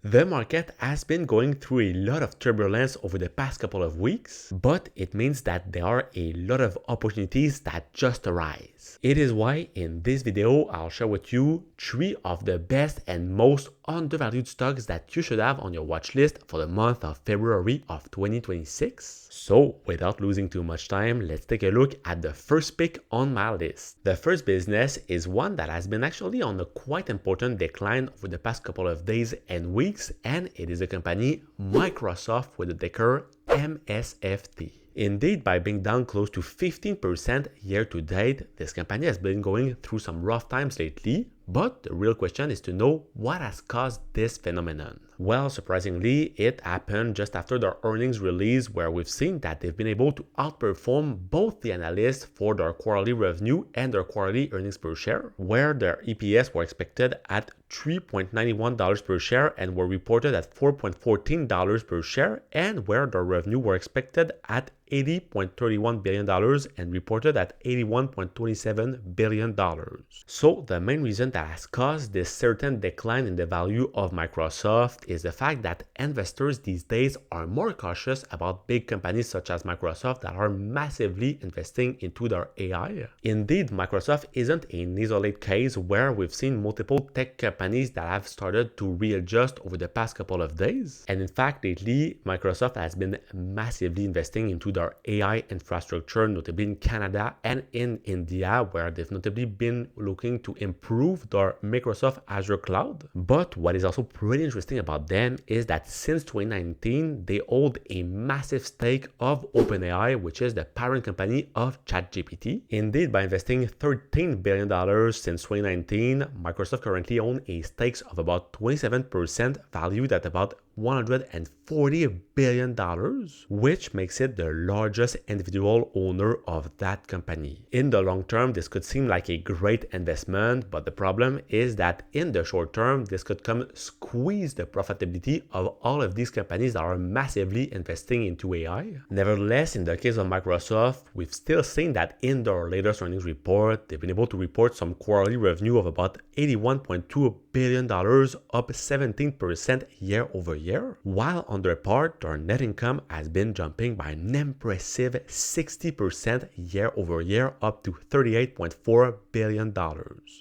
The market has been going through a lot of turbulence over the past couple of weeks, but it means that there are a lot of opportunities that just arise. It is why in this video, I'll share with you 3 of the best and most undervalued stocks that you should have on your watch list for the month of February of 2026. So without losing too much time, let's take a look at the first pick on my list. The first business is one that has been actually on a quite important decline over the past couple of days and weeks, and it is a company Microsoft with the ticker MSFT. Indeed, by being down close to 15% year to date, this company has been going through some rough times lately, but the real question is to know what has caused this phenomenon. Well, surprisingly, it happened just after their earnings release, where we've seen that they've been able to outperform both the analysts for their quarterly revenue and their quarterly earnings per share, where their EPS were expected at $3.91 per share and were reported at $4.14 per share, and where their revenue were expected at $80.31 billion and reported at $81.27 billion. So the main reason that has caused this certain decline in the value of Microsoft is the fact that investors these days are more cautious about big companies such as Microsoft that are massively investing into their AI. Indeed, Microsoft isn't an isolated case where we've seen multiple tech companies that have started to readjust over the past couple of days. And in fact, lately, Microsoft has been massively investing into their AI infrastructure, notably in Canada and in India, where they've notably been looking to improve their Microsoft Azure cloud. But what is also pretty interesting about them is that since 2019, they hold a massive stake of OpenAI, which is the parent company of ChatGPT. Indeed, by investing $13 billion since 2019, Microsoft currently owns a stake of about 27%, valued at about $140 billion, which makes it the largest individual owner of that company. In the long term, this could seem like a great investment, but the problem is that in the short term, this could come squeeze the profitability of all of these companies that are massively investing into AI. Nevertheless, in the case of Microsoft, we've still seen that in their latest earnings report, they've been able to report some quarterly revenue of about $81.2 billion, up 17% year over year, while on their part, their net income has been jumping by an impressive 60% year over year, up to $38.4 billion.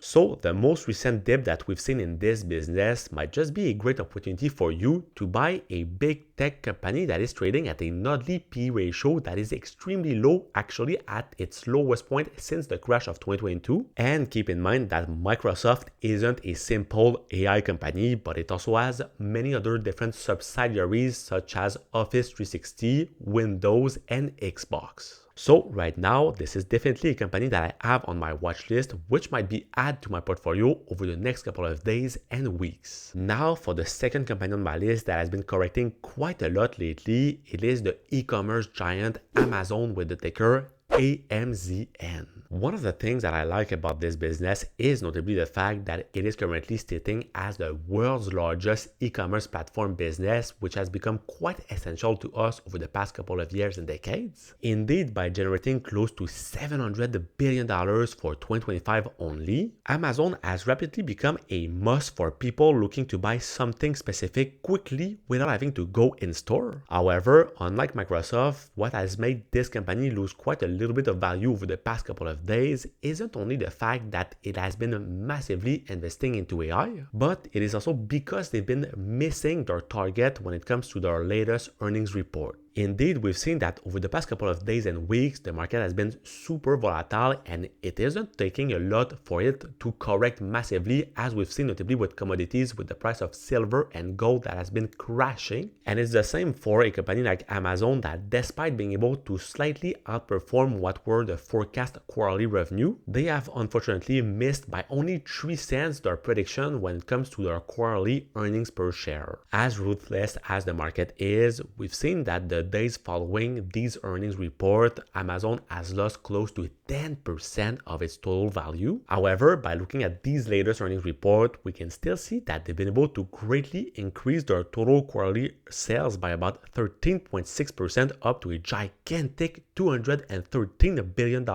So the most recent dip that we've seen in this business might just be a great opportunity for you to buy a big tech company that is trading at a noddy P ratio that is extremely low, actually at its lowest point since the crash of 2022. And keep in mind that Microsoft isn't a simple AI company, but it also has many other different subsidiaries such as Office 360, Windows, and Xbox. So right now, this is definitely a company that I have on my watch list, which might be added to my portfolio over the next couple of days and weeks. Now for the second company on my list that has been correcting quite a lot lately, it is the e-commerce giant Amazon with the ticker AMZN. One of the things that I like about this business is notably the fact that it is currently sitting as the world's largest e-commerce platform business, which has become quite essential to us over the past couple of years and decades. Indeed, by generating close to $700 billion for 2025 only, Amazon has rapidly become a must for people looking to buy something specific quickly without having to go in store. However, unlike Microsoft, what has made this company lose quite a little bit of value over the past couple of days isn't only the fact that it has been massively investing into AI, but it is also because they've been missing their target when it comes to their latest earnings report. Indeed, we've seen that over the past couple of days and weeks, the market has been super volatile and it isn't taking a lot for it to correct massively, as we've seen notably with commodities with the price of silver and gold that has been crashing. And it's the same for a company like Amazon that despite being able to slightly outperform what were the forecast quarterly revenue, they have unfortunately missed by only 3 cents their prediction when it comes to their quarterly earnings per share. As ruthless as the market is, we've seen that the days following these earnings report, Amazon has lost close to 10% of its total value. However, by looking at these latest earnings report, we can still see that they've been able to greatly increase their total quarterly sales by about 13.6% up to a gigantic $213 billion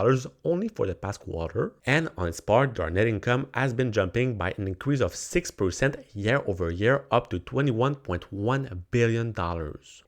only for the past quarter. And on its part, their net income has been jumping by an increase of 6% year over year up to $21.1 billion.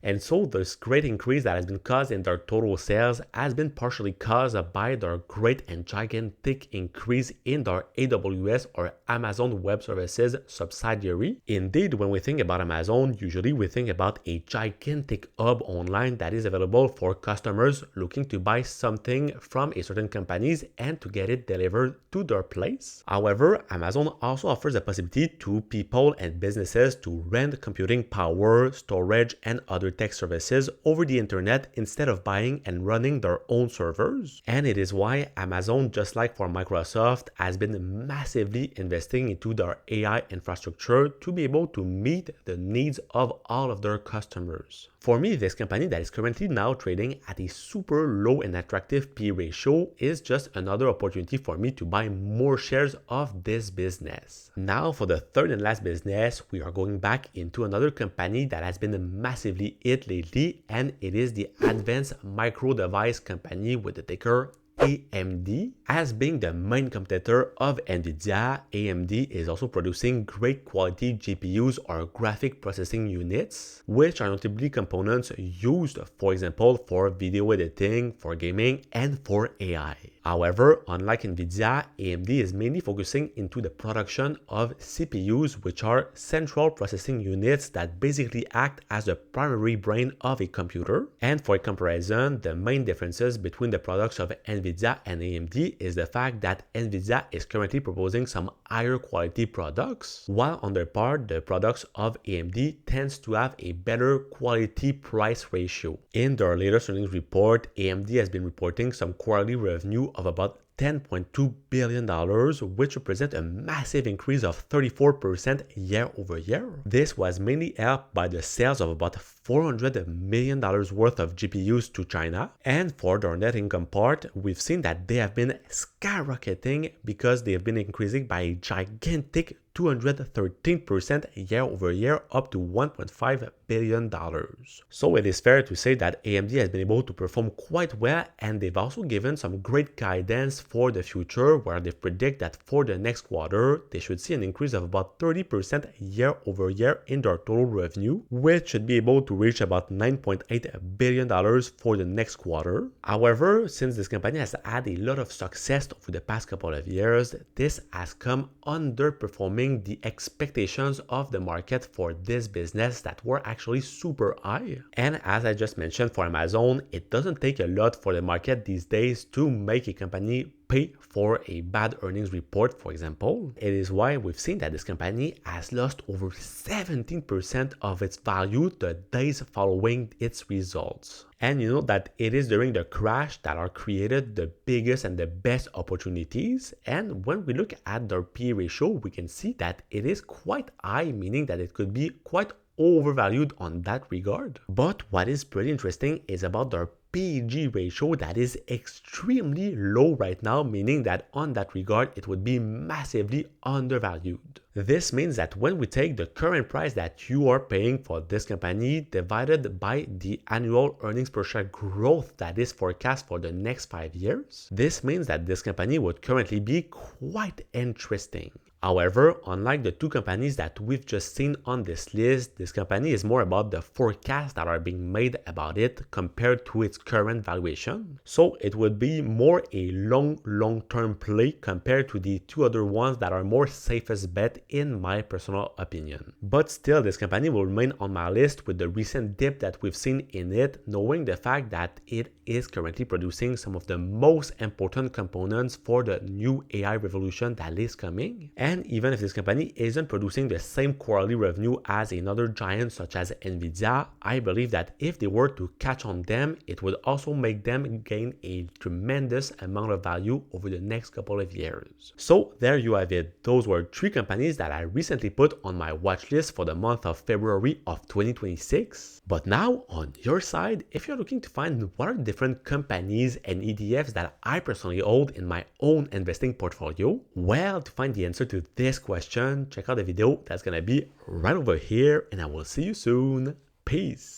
And so this great increase that has been caused in their total sales has been partially caused by their great and gigantic increase in their AWS or Amazon Web Services subsidiary. Indeed, when we think about Amazon, usually we think about a gigantic hub online that is available for customers looking to buy something from a certain companies and to get it delivered to their place. However, Amazon also offers the possibility to people and businesses to rent computing power, storage, and other tech services over the internet instead of buying and running their own servers. And it is why Amazon, just like for Microsoft, has been massively investing into their AI infrastructure to be able to meet the needs of all of their customers. For me, this company that is currently now trading at a super low and attractive P/E ratio is just another opportunity for me to buy more shares of this business. Now for the third and last business, we are going back into another company that has been massively hit lately, and it is the advanced micro device company with the ticker AMD. As being the main competitor of NVIDIA, AMD is also producing great quality GPUs or graphic processing units, which are notably components used, for example, for video editing, for gaming, and for AI. However, unlike NVIDIA, AMD is mainly focusing into the production of CPUs, which are central processing units that basically act as the primary brain of a computer. And for a comparison, the main differences between the products of NVIDIA and AMD is the fact that NVIDIA is currently proposing some higher quality products, while on their part, the products of AMD tends to have a better quality price ratio. In their latest earnings report, AMD has been reporting some quarterly revenue of about $10.2 billion, which represent a massive increase of 34% year over year. This was mainly helped by the sales of about $400 million worth of GPUs to China. And for their net income part, we've seen that they have been skyrocketing because they have been increasing by a gigantic 213% year over year up to $1.5 billion. So it is fair to say that AMD has been able to perform quite well, and they've also given some great guidance for the future where they predict that for the next quarter, they should see an increase of about 30% year over year in their total revenue, which should be able to reach about $9.8 billion for the next quarter. However, since this company has had a lot of success over the past couple of years, this has come underperforming the expectations of the market for this business that were actually super high. And as I just mentioned for Amazon, it doesn't take a lot for the market these days to make a company pay for a bad earnings report, for example. It is why we've seen that this company has lost over 17% of its value the days following its results. And you know that it is during the crash that are created the biggest and the best opportunities. And when we look at their P/E ratio, we can see that it is quite high, meaning that it could be quite overvalued on that regard. But what is pretty interesting is about their P/G ratio that is extremely low right now, meaning that on that regard, it would be massively undervalued. This means that when we take the current price that you are paying for this company divided by the annual earnings per share growth that is forecast for the next 5 years, this means that this company would currently be quite interesting. However, unlike the two companies that we've just seen on this list, this company is more about the forecasts that are being made about it compared to its current valuation. So it would be more a long-term play compared to the two other ones that are more safest bet in my personal opinion. But still, this company will remain on my list with the recent dip that we've seen in it, knowing the fact that it is currently producing some of the most important components for the new AI revolution that is coming. And even if this company isn't producing the same quarterly revenue as another giant such as NVIDIA, I believe that if they were to catch on them, it would also make them gain a tremendous amount of value over the next couple of years. So there you have it. Those were 3 companies companies that I recently put on my watch list for the month of February of 2026. But now, on your side, if you're looking to find what are the different companies and ETFs that I personally hold in my own investing portfolio, well, to find the answer to this question, check out the video that's gonna be right over here, and I will see you soon. Peace.